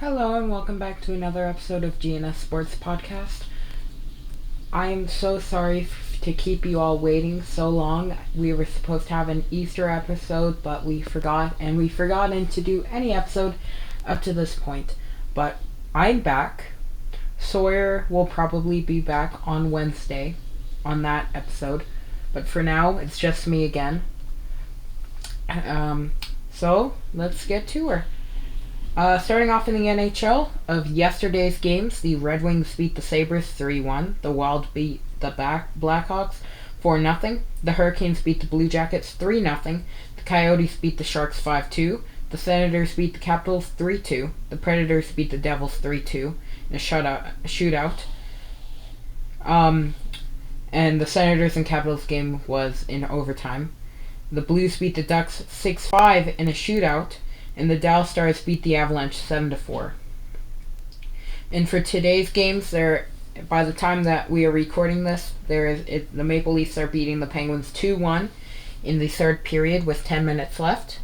Hello and welcome back to another episode of GNS Sports Podcast. I'm so sorry to keep you all waiting so long. We were supposed to have an Easter episode, but we forgot, and we forgotten to do any episode up to this point. But I'm back. Sawyer will probably be back on Wednesday on that episode, but for now, it's just me again. So let's get to her. Starting off in the NHL, of yesterday's games, the Red Wings beat the Sabres 3-1, the Wild beat the Blackhawks 4-0, the Hurricanes beat the Blue Jackets 3-0, the Coyotes beat the Sharks 5-2, the Senators beat the Capitals 3-2, the Predators beat the Devils 3-2 in a shootout. And the Senators and Capitals game was in overtime. The Blues beat the Ducks 6-5 in a shootout, and the Dallas Stars beat the Avalanche 7-4. And for today's games, by the time that we are recording this, the Maple Leafs are beating the Penguins 2-1 in the third period with 10 minutes left.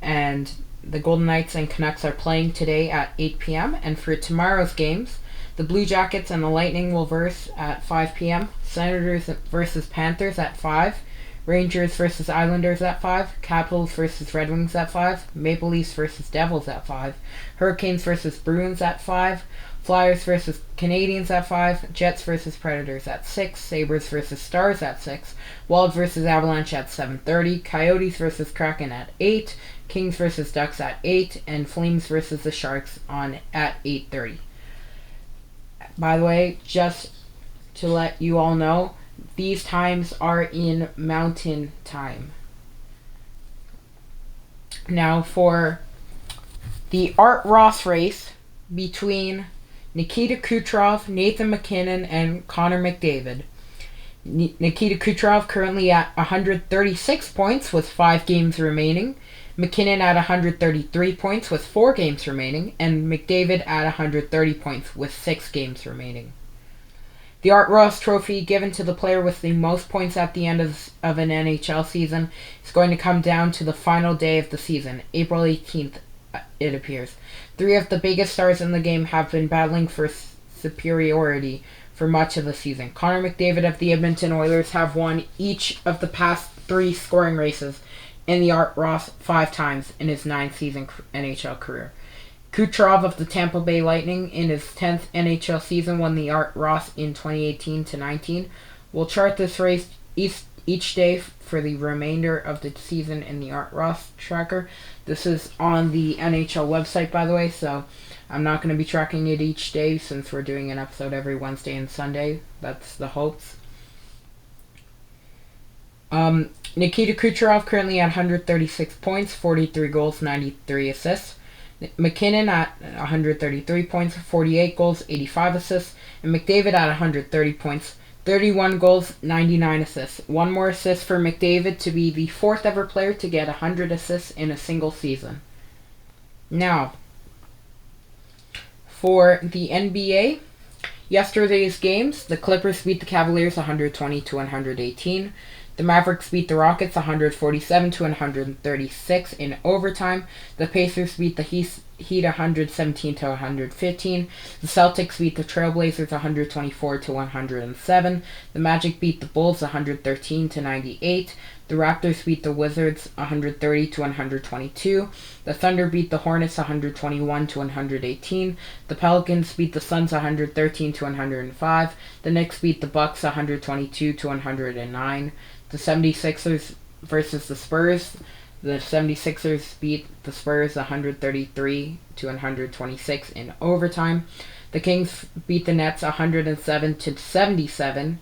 And the Golden Knights and Canucks are playing today at 8 p.m. And for tomorrow's games, the Blue Jackets and the Lightning will verse at 5 p.m. Senators versus Panthers at 5. Rangers versus Islanders at 5, Capitals versus Red Wings at 5, Maple Leafs versus Devils at 5, Hurricanes versus Bruins at 5, Flyers versus Canadiens at 5, Jets versus Predators at 6, Sabres versus Stars at 6, Wild versus Avalanche at 7:30, Coyotes versus Kraken at 8, Kings versus Ducks at 8, and Flames versus the Sharks at 8:30. By the way, just to let you all know, these times are in Mountain Time. Now for the Art Ross race between Nikita Kucherov, Nathan MacKinnon, and Connor McDavid. Nikita Kucherov currently at 136 points with 5 games remaining. MacKinnon at 133 points with 4 games remaining. And McDavid at 130 points with 6 games remaining. The Art Ross Trophy, given to the player with the most points at the end of an NHL season, is going to come down to the final day of the season, April 18th, it appears. 3 of the biggest stars in the game have been battling for superiority for much of the season. Connor McDavid of the Edmonton Oilers have won each of the past 3 scoring races, and the Art Ross 5 times in his 9-season NHL career. Kucherov of the Tampa Bay Lightning in his 10th NHL season won the Art Ross in 2018-19. We'll chart this race each day for the remainder of the season in the Art Ross tracker. This is on the NHL website, by the way, so I'm not going to be tracking it each day since we're doing an episode every Wednesday and Sunday. That's the hopes. Nikita Kucherov currently at 136 points, 43 goals, 93 assists. MacKinnon at 133 points, 48 goals, 85 assists, and McDavid at 130 points, 31 goals, 99 assists. One more assist for McDavid to be the 4th ever player to get 100 assists in a single season. Now, for the NBA, yesterday's games, the Clippers beat the Cavaliers 120-118. The Mavericks beat the Rockets 147-136 in overtime. The Pacers beat the Heat 117-115. The Celtics beat the Trailblazers 124-107. The Magic beat the Bulls 113-98. The Raptors beat the Wizards 130-122. The Thunder beat the Hornets 121-118. The Pelicans beat the Suns 113-105. The Knicks beat the Bucks 122-109. The 76ers versus the Spurs. The 76ers beat the Spurs 133-126 in overtime. The Kings beat the Nets 107-77.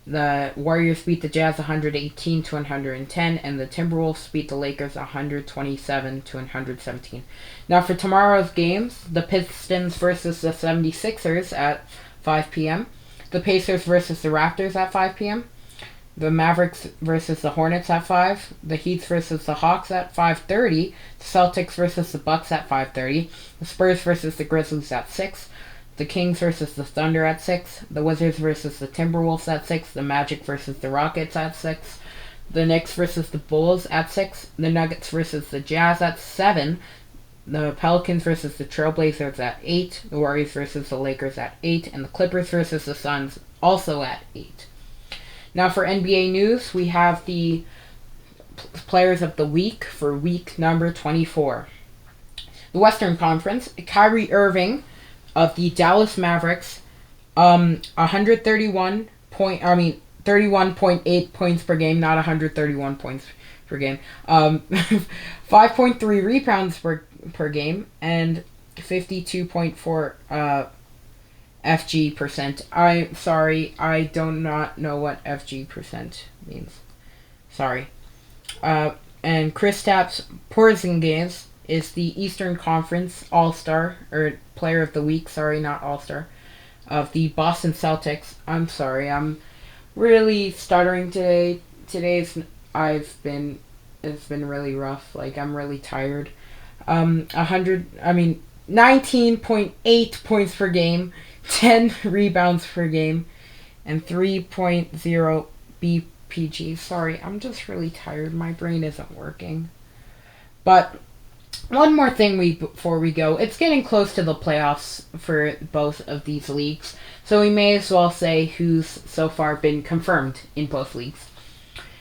The Warriors beat the Jazz 118-110, and the Timberwolves beat the Lakers 127-117. Now for tomorrow's games, the Pistons versus the 76ers at 5 p.m. The Pacers versus the Raptors at 5 p.m. The Mavericks versus the Hornets at 5. The Heat versus the Hawks at 5:30. The Celtics versus the Bucks at 5:30. The Spurs versus the Grizzlies at 6. The Kings versus the Thunder at 6. The Wizards versus the Timberwolves at 6. The Magic versus the Rockets at 6. The Knicks versus the Bulls at 6. The Nuggets versus the Jazz at 7. the Pelicans versus the Trailblazers at 8, the Warriors versus the Lakers at 8, and the Clippers versus the Suns also at 8. Now for NBA news, we have the players of the week for week number 24. The Western Conference, Kyrie Irving of the Dallas Mavericks, 31.8 points per game, not 131 points per game. 5.3 rebounds per game, and 52.4 FG percent. I'm sorry, I do not know what FG percent means. Sorry. And Kristaps Porzingis is the Eastern Conference All-Star, or Player of the Week, sorry, not All-Star, of the Boston Celtics. I'm sorry, I'm really stuttering today. It's been really rough. Like, I'm really tired. 19.8 points per game, 10 rebounds per game, and 3.0 BPG. Sorry, I'm just really tired. My brain isn't working. But one more thing before we go. It's getting close to the playoffs for both of these leagues, so we may as well say who's so far been confirmed in both leagues.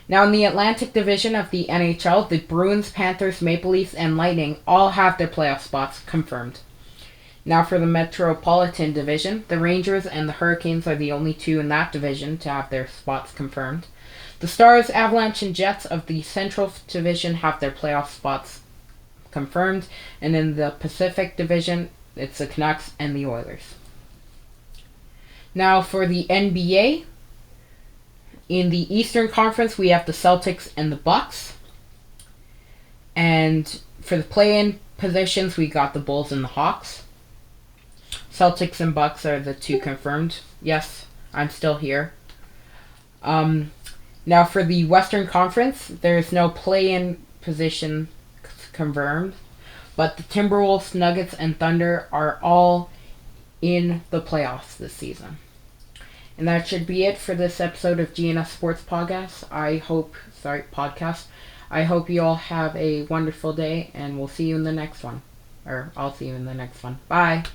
Now, in the Atlantic Division of the NHL, the Bruins, Panthers, Maple Leafs, and Lightning all have their playoff spots confirmed. Now, for the Metropolitan Division, the Rangers and the Hurricanes are the only two in that division to have their spots confirmed. The Stars, Avalanche, and Jets of the Central Division have their playoff spots confirmed, and in the Pacific Division, it's the Canucks and the Oilers. Now, for the NBA, in the Eastern Conference, we have the Celtics and the Bucks. And for the play-in positions, we got the Bulls and the Hawks. Celtics and Bucks are the two confirmed. Yes, I'm still here. Now for the Western Conference, there's no play-in position confirmed, but the Timberwolves, Nuggets, and Thunder are all in the playoffs this season. And that should be it for this episode of GNS Sports Podcast. I hope you all have a wonderful day, and we'll see you in the next one. Or I'll see you in the next one. Bye.